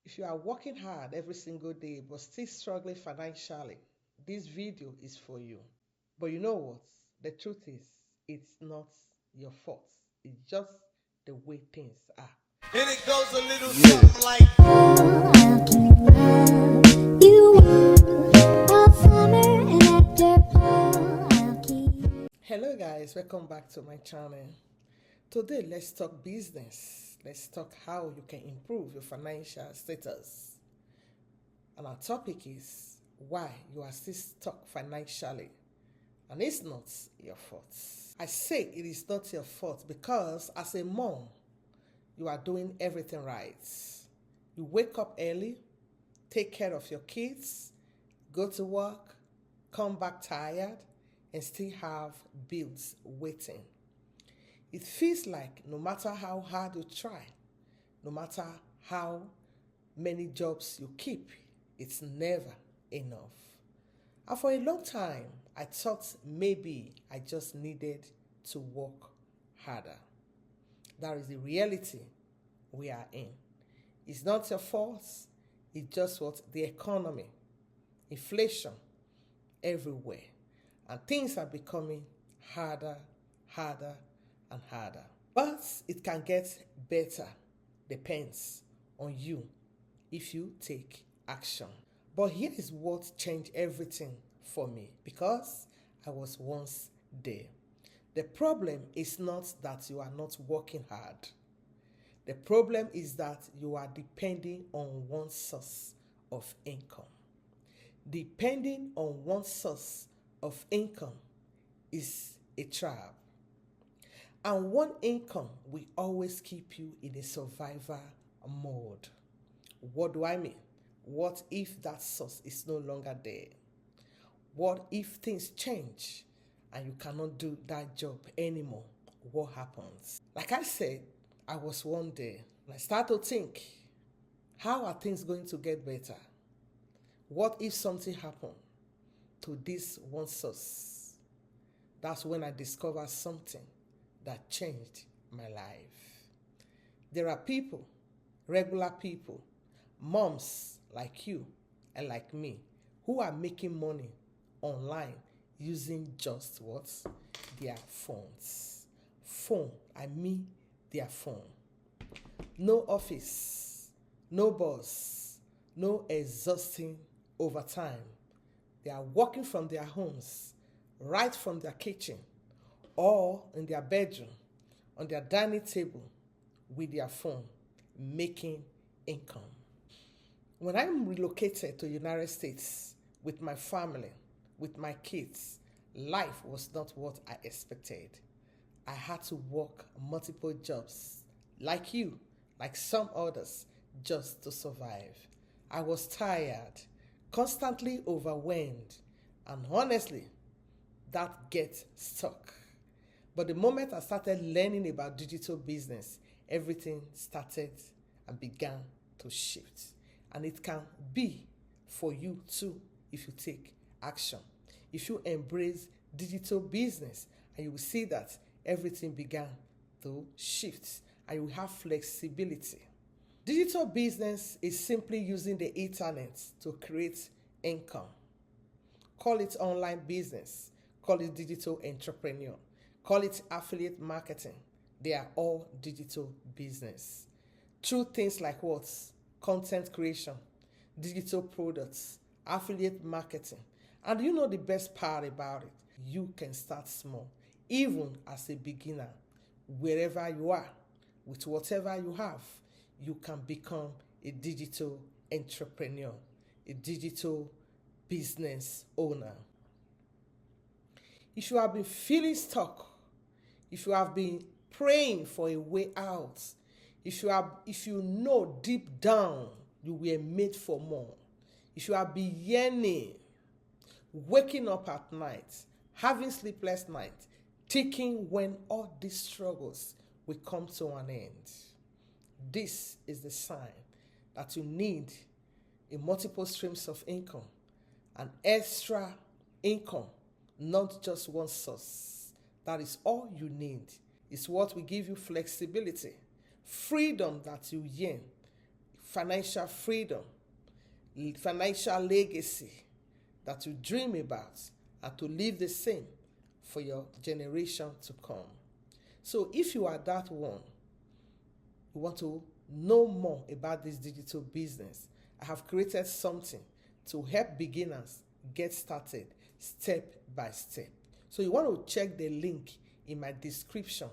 If you are working hard every single day but still struggling financially, this video is for you. But you know what? The truth is, it's not your fault. It's just the way things are. And it goes a little something like Hello guys, welcome back to my channel. Today let's talk business. Let's talk how you can improve your financial status. And our topic is why you are still stuck financially. And it's not your fault. I say it is not your fault because as a mom, you are doing everything right. You wake up early, take care of your kids, go to work, come back tired, and still have bills waiting. It feels like no matter how hard you try, no matter how many jobs you keep, it's never enough. And for a long time, I thought maybe I just needed to work harder. That is the reality we are in. It's not your fault, it's just what the economy, inflation everywhere. And things are becoming harder, and harder. But it can get better, depends on you if you take action. But here is what changed everything for me because I was once there. The problem is not that you are not working hard. The problem is that you are depending on one source of income. Depending on one source of income is a trap. And one income will always keep you in a survivor mode. What do I mean? What if that source is no longer there? What if things change and you cannot do that job anymore? What happens? Like I said, I was one day and I started to think, how are things going to get better? What if something happened to this one source? That's when I discovered something that changed my life. There are people, regular people, moms like you and like me, who are making money online using just what? Their phones. Phone, I mean their phone. No office, no boss, no exhausting overtime. They are working from their homes, right from their kitchen, or in their bedroom, on their dining table, with their phone, making income. When I relocated to United States with my family, with my kids, life was not what I expected. I had to work multiple jobs, like you, like some others, just to survive. I was tired, constantly overwhelmed, and honestly, that gets stuck. But the moment I started learning about digital business, everything started and began to shift. And it can be for you too if you take action. If you embrace digital business, and you will see that everything began to shift and you will have flexibility. Digital business is simply using the internet to create income. Call it online business, call it digital entrepreneur, call it affiliate marketing. They are all digital business. Through things like what? Content creation, digital products, affiliate marketing. And you know the best part about it? You can start small, even as a beginner, wherever you are, with whatever you have, you can become a digital entrepreneur, a digital business owner. If you have been feeling stuck, if you have been praying for a way out, if you know deep down you were made for more, if you have been yearning, waking up at night, having sleepless nights, thinking when all these struggles will come to an end, this is the sign that you need a multiple streams of income, an extra income, not just one source. That is all you need. It's what will give you flexibility, freedom that you yearn, financial freedom, financial legacy that you dream about, and to leave the same for your generation to come. So if you are that one, you want to know more about this digital business, I have created something to help beginners get started step by step. So you want to check the link in my description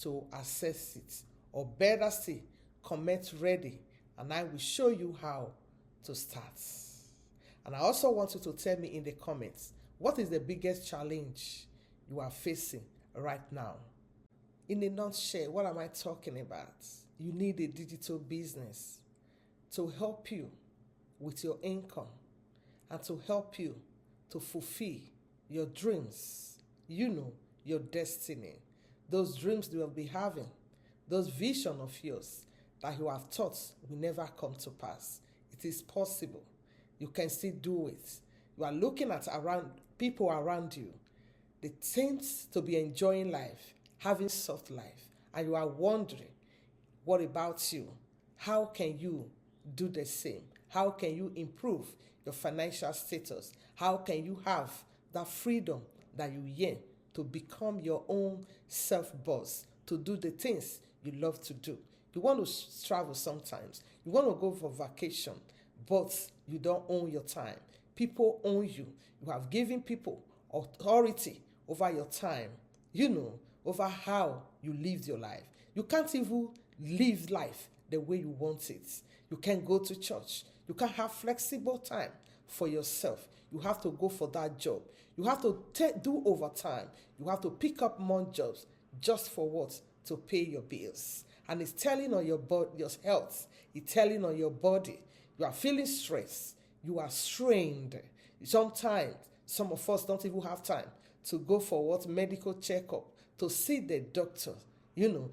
to access it, or better still, comment ready and I will show you how to start. And I also want you to tell me in the comments, what is the biggest challenge you are facing right now? In a nutshell, what am I talking about? You need a digital business to help you with your income and to help you to fulfill your dreams, your destiny, those dreams you will be having, those visions of yours that you have thought will never come to pass. It is possible. You can still do it. You are looking at people around you. They seem to be enjoying life, having soft life, and you are wondering, what about you? How can you do the same? How can you improve your financial status? How can you have that freedom that you yearn to become your own self-boss, to do the things you love to do? You want to travel sometimes. You want to go for vacation, but you don't own your time. People own you. You have given people authority over your time, over how you lived your life. You can't even live life the way you want it. You can't go to church. You can't have flexible time for yourself. You have to go for that job. You have to do overtime. You have to pick up more jobs just for what? To pay your bills. And it's telling on your health. It's telling on your body. You are feeling stressed. You are strained. Sometimes, some of us don't even have time to go for medical checkup, to see the doctor.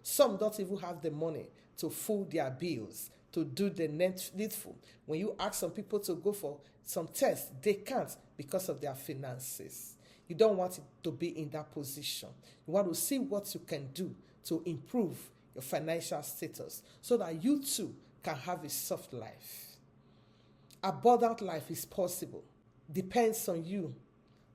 Some don't even have the money to food their bills, to do the needful. When you ask some people to go for some tests, they can't because of their finances. You don't want it to be in that position. You want to see what you can do to improve your financial status so that you too can have a soft life. Abundant life is possible. Depends on you.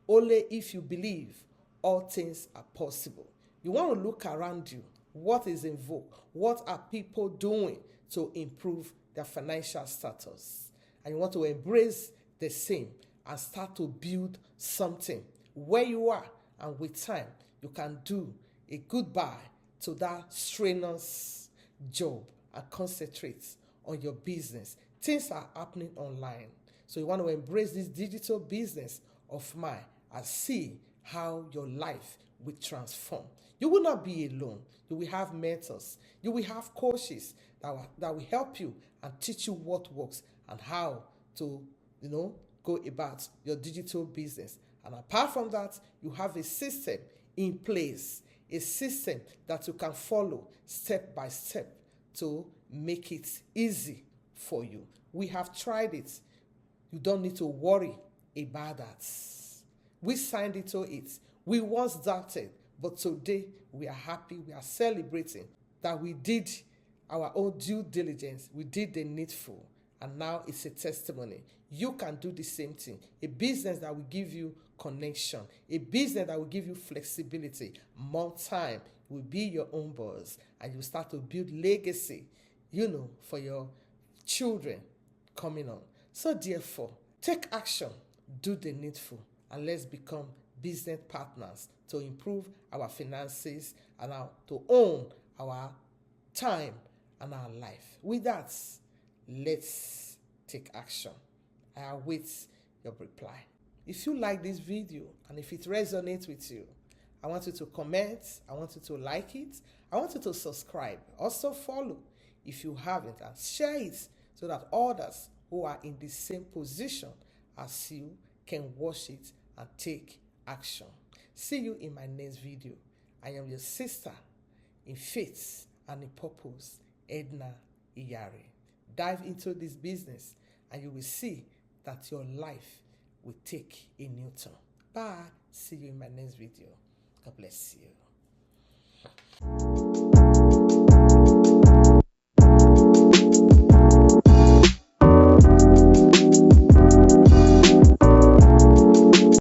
Only if you believe all things are possible. You want to look around you. What is in vogue? What are people doing to improve their financial status? And you want to embrace the same and start to build something where you are, and with time you can do a goodbye to that strenuous job and concentrate on your business. Things are happening online. So you want to embrace this digital business of mine and see how your life will transform. You will not be alone. You will have mentors. You will have coaches that will help you and teach you what works and how to, go about your digital business. And apart from that, you have a system in place, a system that you can follow step by step to make it easy for you. We have tried it. You don't need to worry about that. We signed into it. We once doubted, but today we are happy. We are celebrating that we did our own due diligence. We did the needful, and now it's a testimony. You can do the same thing. A business that will give you connection, a business that will give you flexibility, more time. You will be your own boss, and you start to build legacy, for your children coming on. So therefore, take action, do the needful, and let's become business partners to improve our finances and to own our time and our life. With that, let's take action. I await your reply. If you like this video and if it resonates with you, I want you to comment, I want you to like it, I want you to subscribe, also follow if you haven't, and share it so that others who are in the same position as you can watch it and take action. See you in my next video. I am your sister in faith and in purpose, Edna Iyari. Dive into this business and you will see that your life will take a new turn. Bye. See you in my next video. God bless you.